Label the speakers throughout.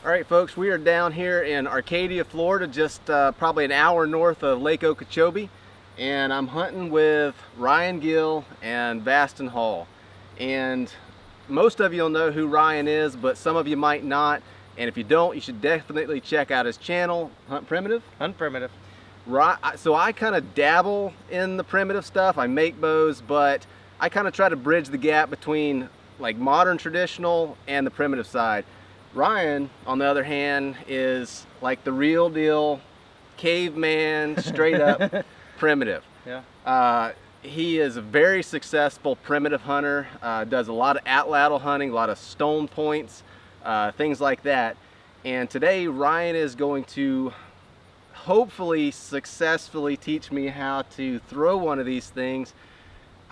Speaker 1: All right, folks, we are down here in Arcadia, Florida, just probably an hour north of Lake Okeechobee, and I'm hunting with Ryan Gill and Vaston Hall. And most of you will know who Ryan is, but some of you might not. And if you don't, you should definitely check out his channel, Hunt Primitive.
Speaker 2: Hunt Primitive.
Speaker 1: So I kind of dabble in the primitive stuff. I make bows, but I kind of try to bridge the gap between like modern traditional and the primitive side. Ryan, on the other hand, is like the real deal caveman, straight up primitive.
Speaker 2: Yeah.
Speaker 1: He is a very successful primitive hunter, does a lot of Atlatl hunting, a lot of stone points, things like that. And today Ryan is going to hopefully successfully teach me how to throw one of these things.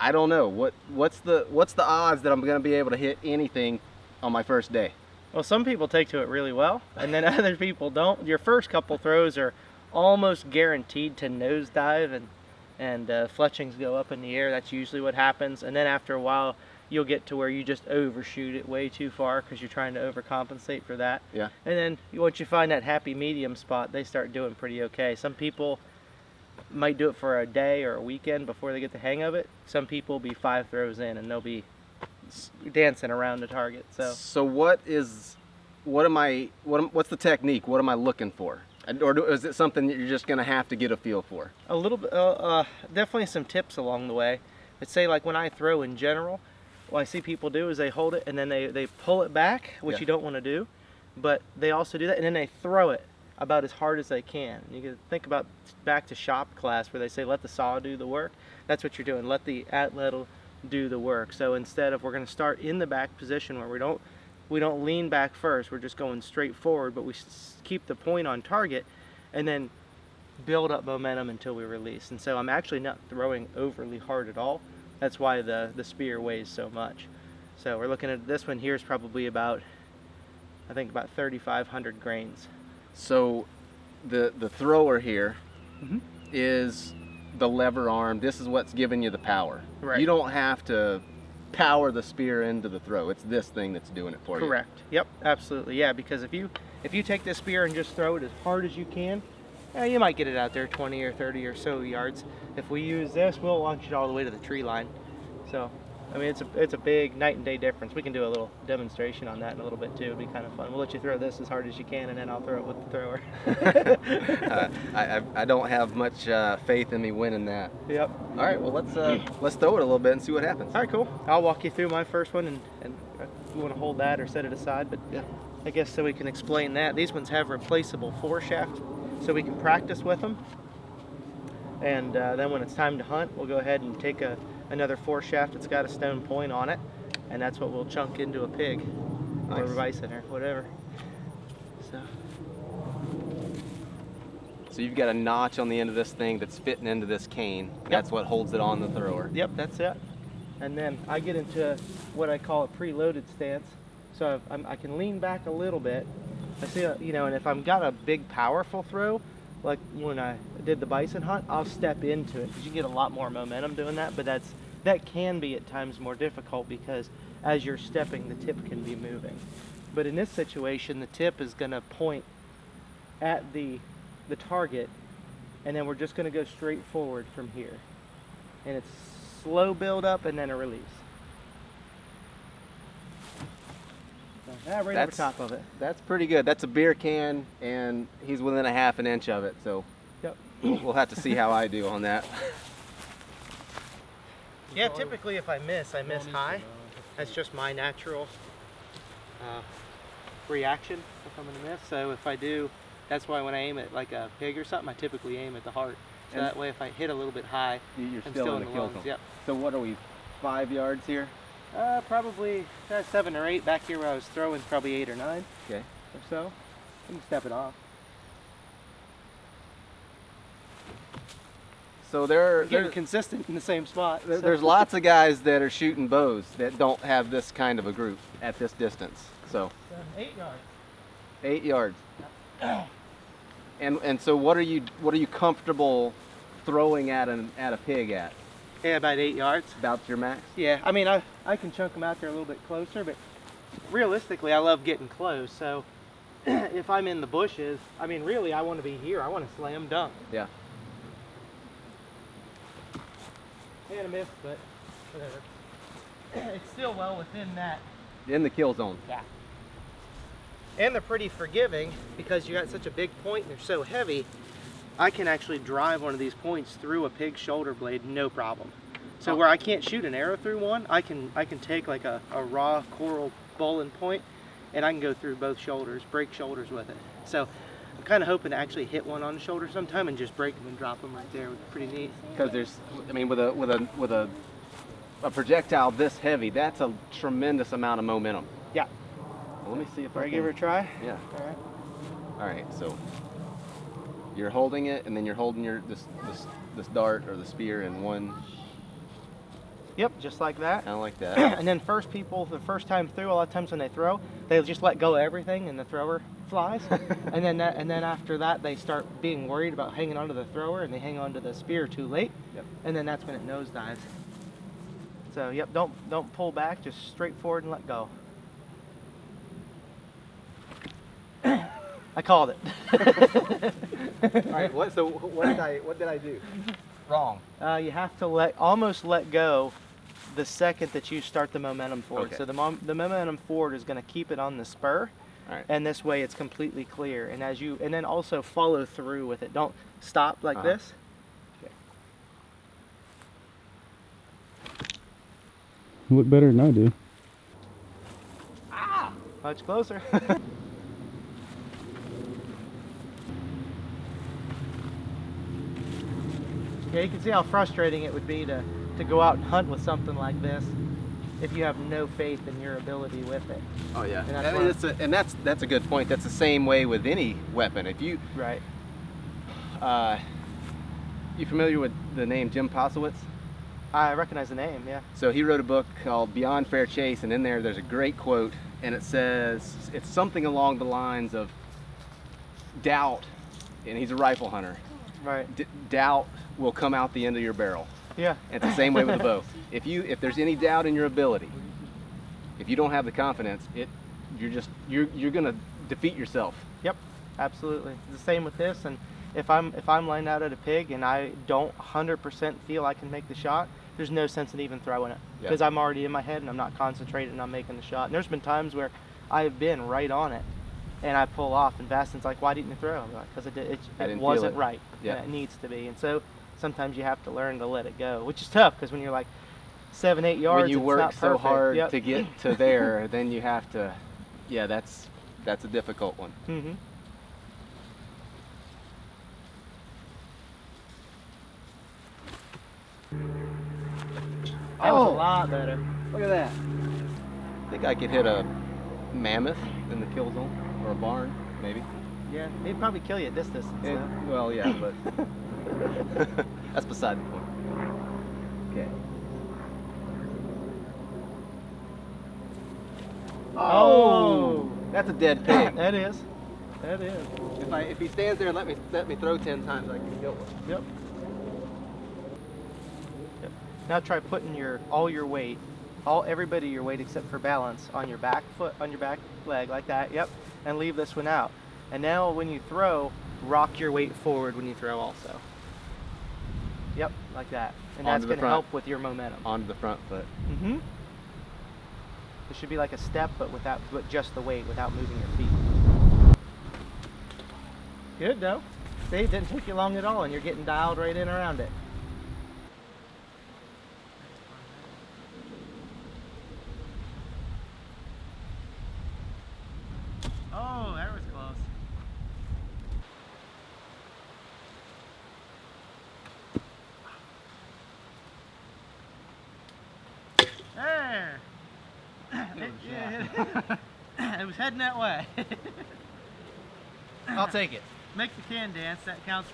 Speaker 1: I don't know, what's the odds that I'm going to be able to hit anything on my first day?
Speaker 2: Well, some people take to it really well, and then other people don't. Your first couple throws are almost guaranteed to nosedive, and fletchings go up in the air. That's usually what happens. And then after a while, you'll get to where you just overshoot it way too far because you're trying to overcompensate for that.
Speaker 1: Yeah.
Speaker 2: And then once you find that happy medium spot, they start doing pretty okay. Some people might do it for a day or a weekend before they get the hang of it. Some people will be 5 throws in and they'll be dancing around the target. So
Speaker 1: what's the technique? What am I looking for? Or is it something that you're just going to have to get a feel for?
Speaker 2: a little bit, definitely some tips along the way. But say like when I throw in general, what I see people do is they hold it and then they pull it back, which you don't want to do, but they also do that and then they throw it about as hard as they can. You can think about back to shop class where they say let the saw do the work. That's what you're doing. Let the Atlatl do the work. So instead of, we're going to start in the back position where we don't lean back first, we're just going straight forward, but we keep the point on target and then build up momentum until we release. And so I'm actually not throwing overly hard at all. That's why the spear weighs so much. So we're looking at this one here is probably about, I think about 3,500 grains.
Speaker 1: So the thrower here is the lever arm. This is what's giving you the power.
Speaker 2: Right.
Speaker 1: You don't have to power the spear into the throw. It's this thing that's doing it for you.
Speaker 2: Correct. Yep, absolutely. Yeah, because if you take this spear and just throw it as hard as you can, you might get it out there 20 or 30 or so yards. If we use this, we'll launch it all the way to the tree line. So, I mean, it's a big night and day difference. We can do a little demonstration on that in a little bit too. It'd be kind of fun. We'll let you throw this as hard as you can, and then I'll throw it with the thrower.
Speaker 1: I don't have much faith in me winning that.
Speaker 2: Yep.
Speaker 1: All right, well let's throw it a little bit and see what happens.
Speaker 2: All right, cool. I'll walk you through my first one, and if you want to hold that or set it aside, but
Speaker 1: yeah.
Speaker 2: I guess so we can explain that. These ones have replaceable foreshaft, so we can practice with them. And then when it's time to hunt, we'll go ahead and take another foreshaft that's got a stone point on it, and that's what we'll chunk into a pig or a bison or whatever.
Speaker 1: So you've got a notch on the end of this thing that's fitting into this cane.
Speaker 2: Yep.
Speaker 1: That's what holds it on the thrower.
Speaker 2: Yep, that's it. And then I get into what I call a preloaded stance. So I can lean back a little bit. I see, and if I've got a big, powerful throw, like when I did the bison hunt, I'll step into it because you get a lot more momentum doing that. But that can be at times more difficult because as you're stepping, the tip can be moving. But in this situation, the tip is going to point at the target, and then we're just going to go straight forward from here. And it's slow build up and then a release. Right over top of it.
Speaker 1: That's pretty good. That's a beer can, and he's within a half an inch of it. So
Speaker 2: yep.
Speaker 1: We'll have to see how I do on that.
Speaker 2: Yeah, typically if I miss high. That's just my natural reaction if I'm going to miss. So if I do, that's why when I aim at like a pig or something, I typically aim at the heart. So that way if I hit a little bit high,
Speaker 1: you're
Speaker 2: I'm
Speaker 1: still in the kill
Speaker 2: lungs.
Speaker 1: zone.
Speaker 2: Yep.
Speaker 1: So what are we, 5 yards here?
Speaker 2: Probably 7 or 8. Back here where I was throwing, probably 8 or 9.
Speaker 1: Okay.
Speaker 2: Or so. You can step it off.
Speaker 1: So
Speaker 2: getting consistent in the same spot.
Speaker 1: There's lots of guys that are shooting bows that don't have this kind of a group at this distance. So
Speaker 2: 8 yards.
Speaker 1: 8 yards. And so what are you comfortable throwing at a pig at?
Speaker 2: Yeah, about 8 yards.
Speaker 1: About your max?
Speaker 2: Yeah, I mean I can chunk them out there a little bit closer, but realistically I love getting close. So if I'm in the bushes, I mean, really, I want to be here. I want to slam dunk.
Speaker 1: Yeah.
Speaker 2: And a miss, but whatever. It's still well within that.
Speaker 1: In the kill zone.
Speaker 2: Yeah. And they're pretty forgiving because you got such a big point and they're so heavy. I can actually drive one of these points through a pig's shoulder blade, no problem. So where I can't shoot an arrow through one, I can take like a raw coral bowline point, and I can go through both shoulders, break shoulders with it. So I'm kind of hoping to actually hit one on the shoulder sometime and just break them and drop them right there. Would be pretty neat.
Speaker 1: Because there's, I mean, with a projectile this heavy, that's a tremendous amount of momentum.
Speaker 2: Yeah.
Speaker 1: Well, let me see if
Speaker 2: All
Speaker 1: I
Speaker 2: right,
Speaker 1: can.
Speaker 2: give her a try.
Speaker 1: Yeah.
Speaker 2: All right.
Speaker 1: All right. So you're holding it, and then you're holding this dart or the spear in one.
Speaker 2: Yep, just like that.
Speaker 1: Kind of like that.
Speaker 2: And then the first time through, a lot of times when they throw, they'll just let go of everything and the thrower flies. and then after that, they start being worried about hanging onto the thrower and they hang onto the spear too late.
Speaker 1: Yep.
Speaker 2: And then that's when it nosedives. So yep, don't pull back, just straight forward and let go. I called it.
Speaker 1: All right. What did I do wrong?
Speaker 2: You have to almost let go the second that you start the momentum forward.
Speaker 1: Okay.
Speaker 2: So the momentum forward is going to keep it on the spur,
Speaker 1: All right.
Speaker 2: and this way it's completely clear. And and then also follow through with it. Don't stop like this.
Speaker 1: Okay.
Speaker 3: You look better than I do.
Speaker 2: Ah, much closer. Yeah, you can see how frustrating it would be to go out and hunt with something like this if you have no faith in your ability with it.
Speaker 1: Oh yeah.
Speaker 2: And
Speaker 1: That's a good point. That's the same way with any weapon. If you
Speaker 2: Right.
Speaker 1: You familiar with the name Jim Posowitz?
Speaker 2: I recognize the name, yeah.
Speaker 1: So he wrote a book called Beyond Fair Chase, and in there's a great quote, and it says, it's something along the lines of doubt, and he's a rifle hunter.
Speaker 2: Right.
Speaker 1: Doubt will come out the end of your barrel.
Speaker 2: Yeah.
Speaker 1: And it's the same way with the bow. If there's any doubt in your ability, if you don't have the confidence, you're gonna defeat yourself.
Speaker 2: Yep, absolutely. It's the same with this, and if I'm laying out at a pig and I don't 100% feel I can make the shot, there's no sense in even throwing it because I'm already in my head and I'm not concentrating on making the shot. And there's been times where I've been right on it and I pull off, and Vastin's like, "Why didn't you throw?" I'm like, "Because it wasn't right.
Speaker 1: Yeah.
Speaker 2: And it needs to be." And so sometimes you have to learn to let it go, which is tough because when you're like 7-8 yards,
Speaker 1: when you
Speaker 2: it's
Speaker 1: work
Speaker 2: not
Speaker 1: so
Speaker 2: perfect.
Speaker 1: hard
Speaker 2: Yep.
Speaker 1: to get to there, then you have to. Yeah, that's a difficult one.
Speaker 2: Mm-hmm. That was a lot better.
Speaker 1: Look at that. I think I could hit a mammoth in the kill zone, or a barn, maybe.
Speaker 2: Yeah, he'd probably kill you at this distance. though.
Speaker 1: Well, yeah, but that's beside the point. Okay.
Speaker 2: Oh,
Speaker 1: That's a dead pig.
Speaker 2: that is. That is.
Speaker 1: If he stands there and let me throw 10 times, I can kill him.
Speaker 2: Yep. Yep. Now try putting all your weight, everybody your weight except for balance on your back foot, on your back leg like that. Yep. And leave this one out. And now when you throw, rock your weight forward when you throw also. Yep, like that. And that's going to help with your momentum.
Speaker 1: Onto the front foot.
Speaker 2: Mm-hmm. It should be like a step, but just the weight, without moving your feet. Good though. See, it didn't take you long at all, and you're getting dialed right in around it. Oh, that was close. There. It was heading that way.
Speaker 1: I'll take it.
Speaker 2: Make the can dance, that counts.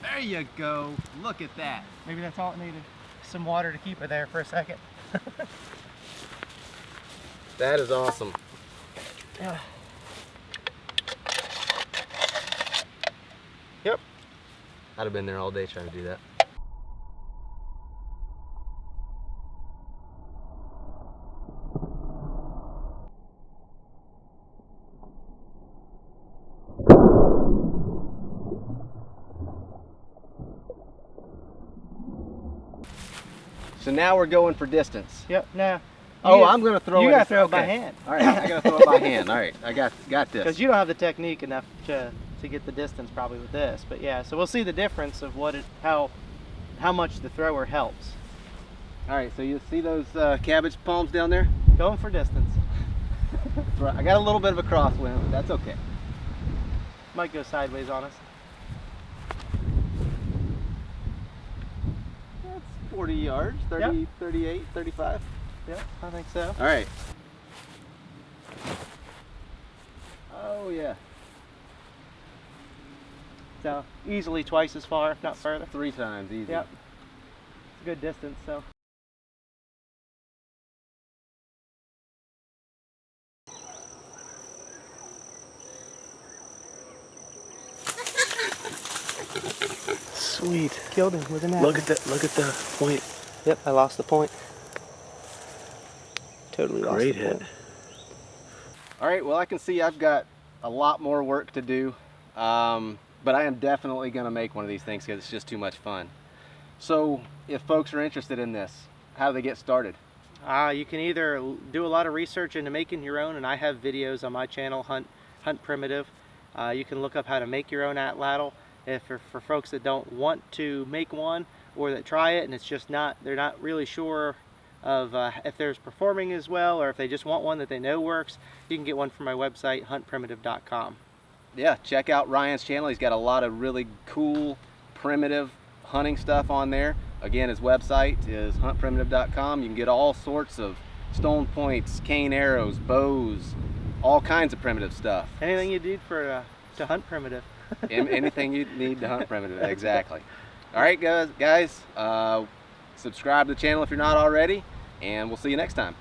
Speaker 1: There you go. Look at that.
Speaker 2: Maybe that's all it needed. Some water to keep it there for a second.
Speaker 1: That is awesome.
Speaker 2: Yep.
Speaker 1: I'd have been there all day trying to do that. So now we're going for distance.
Speaker 2: Yep. Now.
Speaker 1: Oh, I'm gonna throw it.
Speaker 2: You gotta throw it
Speaker 1: okay.
Speaker 2: by hand.
Speaker 1: All right, I gotta throw it by hand. All right, I got this.
Speaker 2: Because you don't have the technique enough to get the distance probably with this. But yeah, so we'll see the difference of how much the thrower helps.
Speaker 1: All right, so you see those cabbage palms down there?
Speaker 2: Going for distance.
Speaker 1: I got a little bit of a crosswind, but that's okay.
Speaker 2: Might go sideways on us.
Speaker 1: That's 40 yards, 30,
Speaker 2: Yep.
Speaker 1: 38, 35.
Speaker 2: Yeah, I think so.
Speaker 1: All right. Oh yeah.
Speaker 2: So easily twice as far, if not further.
Speaker 1: 3 times easy.
Speaker 2: Yep. It's a good distance, so. Sweet. Killed him with an arrow.
Speaker 1: Look at the point.
Speaker 2: Yep, I lost the point. Totally lost
Speaker 1: Great
Speaker 2: the
Speaker 1: hit.
Speaker 2: point.
Speaker 1: All right, well I can see I've got a lot more work to do, but I am definitely gonna make one of these things because it's just too much fun. So if folks are interested in this, how do they get started?
Speaker 2: You can either do a lot of research into making your own, and I have videos on my channel, Hunt Primitive. You can look up how to make your own atlatl. If for folks that don't want to make one or that try it and it's just they're not really sure of if there's performing as well, or if they just want one that they know works, you can get one from my website, huntprimitive.com.
Speaker 1: Yeah, check out Ryan's channel. He's got a lot of really cool primitive hunting stuff on there. Again, his website is huntprimitive.com. You can get all sorts of stone points, cane arrows, bows, all kinds of primitive stuff.
Speaker 2: Anything you need to hunt primitive.
Speaker 1: Anything you need to hunt primitive, exactly. All right, guys, subscribe to the channel if you're not already, and we'll see you next time.